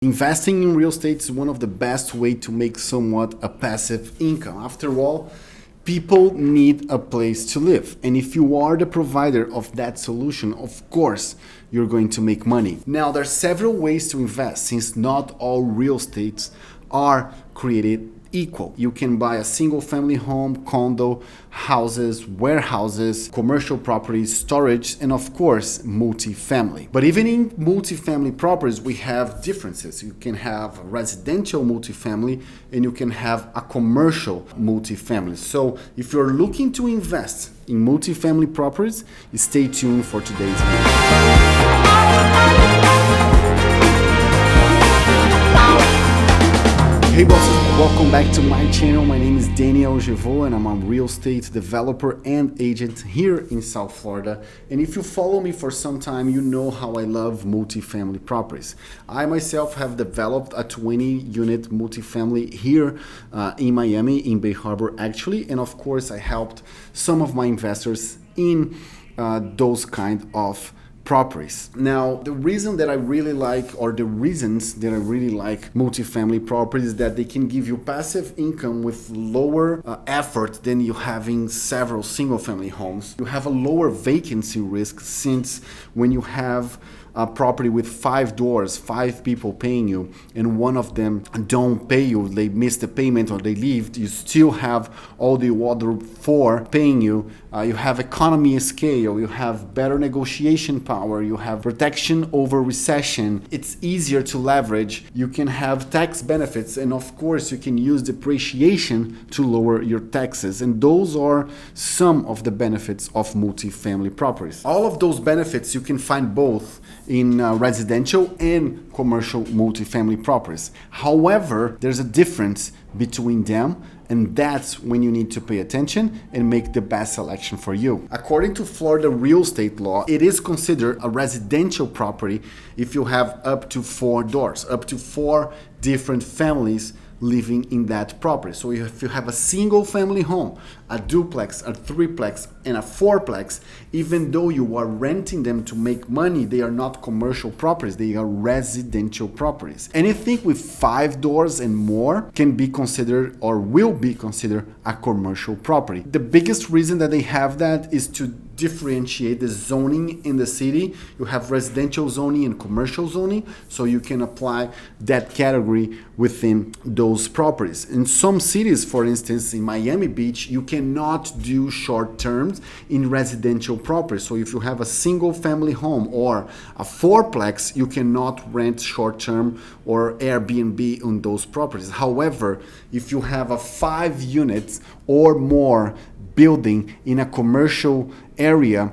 Investing in real estate is one of the best ways to make somewhat a passive income. After all, people need a place to live. And if you are the provider of that solution, of course, you're going to make money. Now, there are several ways to invest since not all real estates are created equal. You can buy a single family home, condo, houses, warehouses, commercial properties, storage, and of course, multifamily. But even in multifamily properties, we have differences. You can have a residential multifamily and you can have a commercial multifamily. So if you're looking to invest in multifamily properties, stay tuned for today's video. Hey bosses, welcome back to my channel. My name is Jevaux and I'm a real estate developer and agent here in South Florida. And if you follow me for some time, you know how I love multifamily properties. I myself have developed a 20-unit multifamily here in Miami, in Bay Harbor actually. And of course, I helped some of my investors in those kind of properties. Now, the reason that I really like, or the reasons that I really like multifamily properties is that they can give you passive income with lower effort than you having several single family homes. You have a lower vacancy risk since when you have a property with 5 doors, 5 people paying you, and one of them don't pay you, they miss the payment or they leave, you still have all the other 4 paying you. You have economy of scale, you have better negotiation power, you have protection over recession. It's easier to leverage. You can have tax benefits, and of course you can use depreciation to lower your taxes. And those are some of the benefits of multifamily properties. All of those benefits you can find both in residential and commercial multifamily properties. However, there's a difference between them, and that's when you need to pay attention and make the best selection for you. According to Florida real estate law, it is considered a residential property if you have up to 4 doors, up to 4 different families living in that property. So if you have a single family home, a duplex, a threeplex, and a fourplex, even though you are renting them to make money, they are not commercial properties, they are residential properties. Anything with 5 doors and more can be considered or will be considered a commercial property. The biggest reason that they have that is to differentiate the zoning in the city. You have residential zoning and commercial zoning, so you can apply that category within those properties. In some cities, for instance, in Miami Beach, you cannot do short terms in residential properties. So if you have a single family home or a fourplex, you cannot rent short term or Airbnb on those properties. However, if you have a 5 units or more building in a commercial area,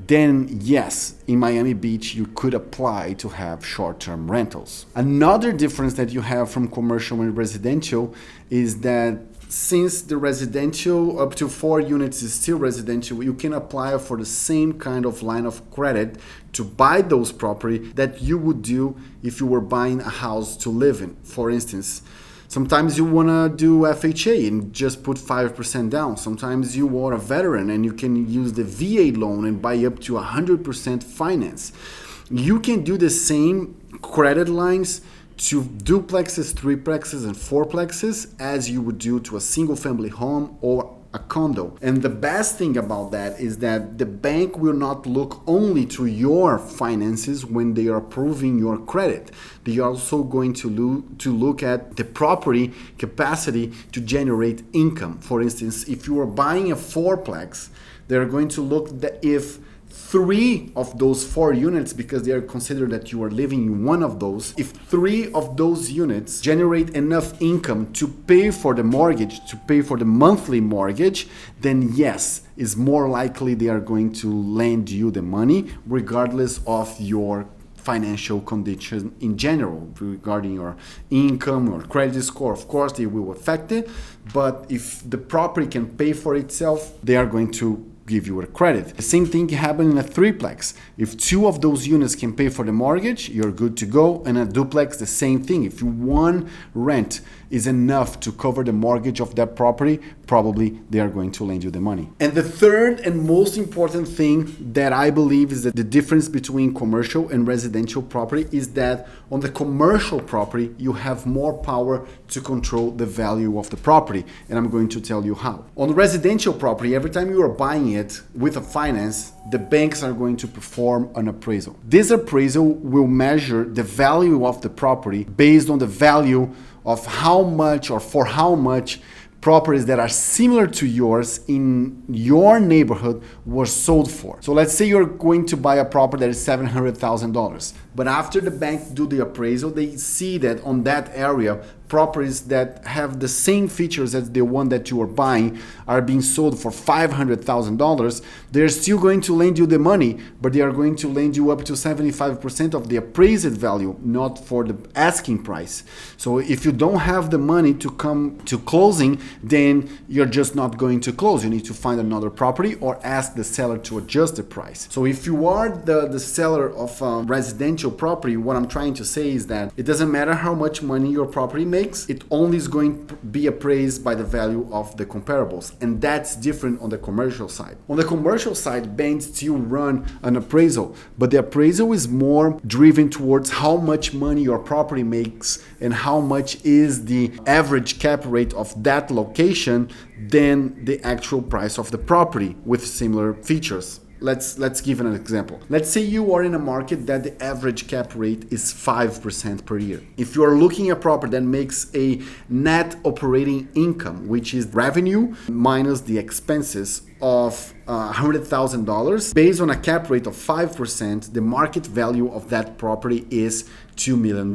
then yes, in Miami Beach, you could apply to have short-term rentals. Another difference that you have from commercial and residential is that since the residential up to 4 units is still residential, you can apply for the same kind of line of credit to buy those property that you would do if you were buying a house to live in. For instance, sometimes you want to do FHA and just put 5% down. Sometimes you are a veteran and you can use the VA loan and buy up to 100% finance. You can do the same credit lines to duplexes, threeplexes, and fourplexes as you would do to a single family home or a condo. And the best thing about that is that the bank will not look only to your finances when they are approving your credit. They are also going to look at the property capacity to generate income. For instance, if you are buying a fourplex, they're going to look that if 3 of those 4 units, because they are considered that you are living in one of those, if 3 of those units generate enough income to pay for the mortgage, to pay for the monthly mortgage, then yes, it's more likely they are going to lend you the money regardless of your financial condition in general. Regarding your income or credit score, of course they will affect it, but if the property can pay for itself, they are going to give you a credit. The same thing can happen in a threeplex. If 2 of those units can pay for the mortgage, you're good to go. And a duplex, the same thing. If one rent is enough to cover the mortgage of that property, probably they are going to lend you the money. And the third and most important thing that I believe is that the difference between commercial and residential property is that on the commercial property, you have more power to control the value of the property. And I'm going to tell you how. On the residential property, every time you are buying it with a finance, the banks are going to perform an appraisal. This appraisal will measure the value of the property based on the value of how much or for how much properties that are similar to yours in your neighborhood were sold for. So let's say you're going to buy a property that is $700,000, but after the bank do the appraisal, they see that on that area, properties that have the same features as the one that you are buying are being sold for $500,000. They're still going to lend you the money, but they are going to lend you up to 75% of the appraised value, not for the asking price. So if you don't have the money to come to closing, then you're just not going to close. You need to find another property or ask the seller to adjust the price. So if you are the seller of a residential property, what I'm trying to say is that it doesn't matter how much money your property makes, it only is going to be appraised by the value of the comparables. And that's different on the commercial side. On the commercial side, banks still run an appraisal, but the appraisal is more driven towards how much money your property makes and how much is the average cap rate of that location than the actual price of the property with similar features. Let's give an example. Let's say you are in a market that the average cap rate is 5% per year. If you are looking at a property that makes a net operating income, which is revenue minus the expenses of $100,000, based on a cap rate of 5%, the market value of that property is $2 million.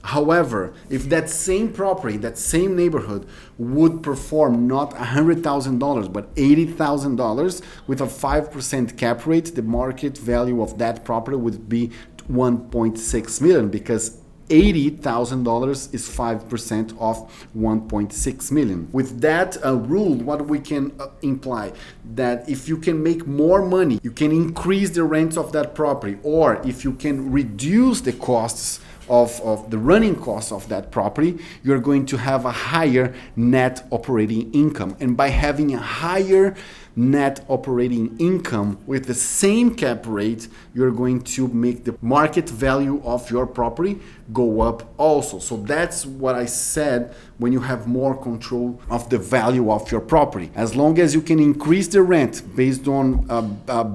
However, if that same property, that same neighborhood would perform not $100,000 but $80,000 with a 5% cap rate, the market value of that property would be $1.6 million, because $80,000 is 5% of 1.6 million. With that rule, what we can imply that if you can make more money, you can increase the rents of that property, or if you can reduce the costs of the running costs of that property, you're going to have a higher net operating income. And by having a higher net operating income with the same cap rate, you're going to make the market value of your property go up also. So that's what I said when you have more control of the value of your property. As long as you can increase the rent based on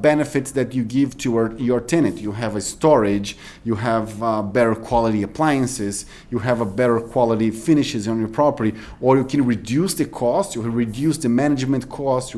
benefits that you give to your tenant, you have a storage, you have better quality appliances, you have a better quality finishes on your property, or you can reduce the cost, you reduce the management cost,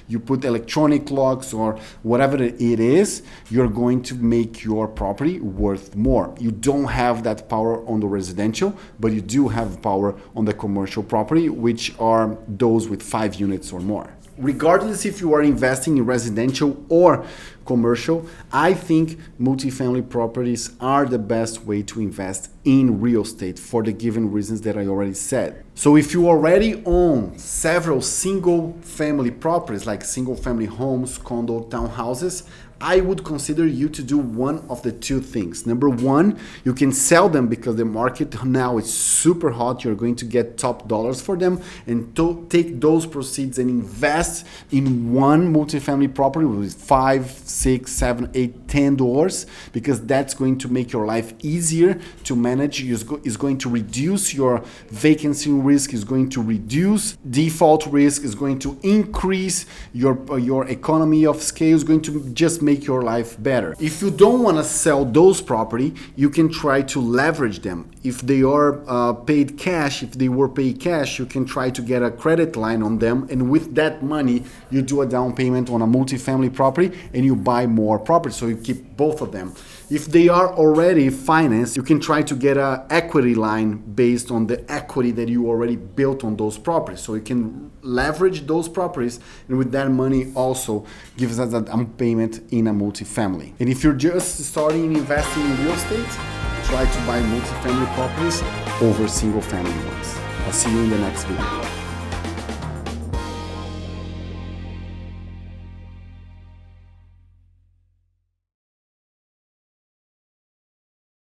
you put electronic locks or whatever it is, you're going to make your property worth more. You don't have that power on the residential, but you do have power on the commercial property, which are those with 5 units or more. Regardless if you are investing in residential or commercial, I think multifamily properties are the best way to invest in real estate for the given reasons that I already said. So if you already own several single family properties like single family homes, condo, townhouses, I would consider you to do one of the two things. Number one, you can sell them because the market now is super hot. You're going to get top dollars for them, and take those proceeds and invest in one multifamily property with 5, 6, 7, 8, 10 doors, because that's going to make your life easier to manage. Is going to reduce your vacancy risk, is going to reduce default risk, is going to increase your economy of scale, is going to just make your life better. If you don't want to sell those property, you can try to leverage them. If they are paid cash, if they were paid cash, you can try to get a credit line on them, and with that money, you do a down payment on a multifamily property and you buy more property. So you keep both of them. If they are already financed, you can try to get an equity line based on the equity that you already built on those properties. So you can leverage those properties, and with that money also gives us a down payment in a multifamily. And if you're just starting investing in real estate, try to buy multifamily properties over single family ones. I'll see you in the next video.